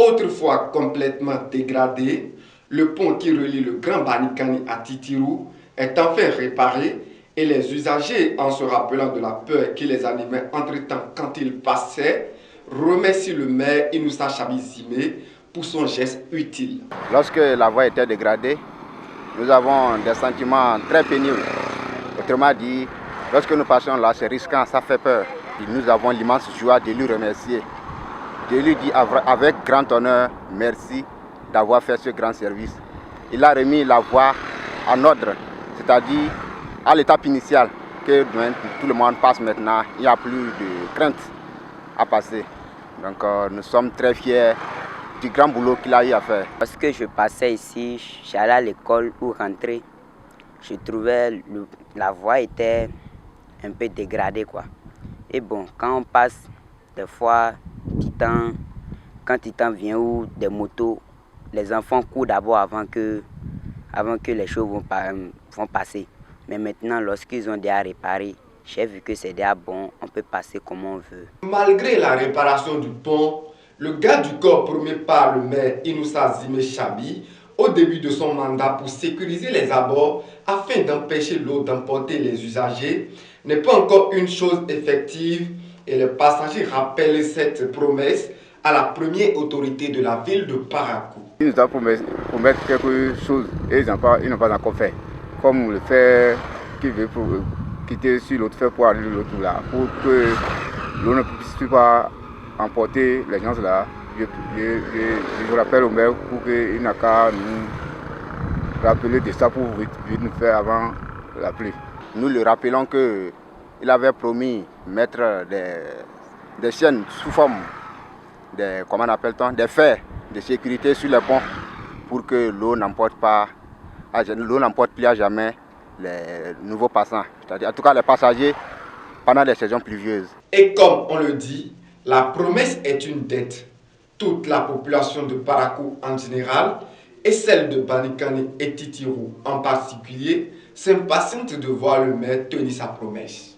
Autrefois complètement dégradé, le pont qui relie le Grand Banikani à Titirou est enfin réparé et les usagers, en se rappelant de la peur qui les animait entre-temps quand ils passaient, remercient le maire Inoussa Chabizime pour son geste utile. Lorsque la voie était dégradée, nous avons des sentiments très pénibles. Autrement dit, lorsque nous passons là, c'est risquant, ça fait peur. Et nous avons l'immense joie de lui remercier, de lui dire avec grand honneur merci d'avoir fait ce grand service. Il a remis la voie en ordre, c'est-à-dire à l'étape initiale, que tout le monde passe maintenant, il n'y a plus de crainte à passer. Donc nous sommes très fiers du grand boulot qu'il a eu à faire. Parce que je passais ici, j'allais à l'école ou rentrer, je trouvais la voie était un peu dégradée, quoi. Et bon, quand on passe, des fois, quand Titan vient ou des motos, les enfants courent d'abord avant que les choses vont passer. Mais maintenant, lorsqu'ils ont déjà réparé, j'ai vu que c'est déjà bon, on peut passer comme on veut. Malgré la réparation du pont, le garde du corps promis par le maire Inoussa Zime Chabi au début de son mandat pour sécuriser les abords afin d'empêcher l'eau d'emporter les usagers n'est pas encore une chose effective et les passagers rappellent cette promesse à la première autorité de la ville de Parakou. Il nous a promis quelque chose et ils n'ont pas encore fait. Comme le fait qu'il veut quitter sur l'autre fait pour aller de l'autre là, pour que l'eau ne puisse pas emporter les gens là. Je rappelle au maire pour qu'il n'a qu'à nous rappeler de ça pour vite nous faire avant la pluie. Nous le rappelons qu'il avait promis mettre des chaînes sous forme comment appelle-t-on, des fers de sécurité sur les ponts pour que l'eau n'emporte plus à jamais les nouveaux passants, c'est-à-dire en tout cas les passagers pendant les saisons pluvieuses. Et comme on le dit, la promesse est une dette. Toute la population de Parakou en général et celle de Banikani et Titirou en particulier s'impatiente de voir le maire tenir sa promesse.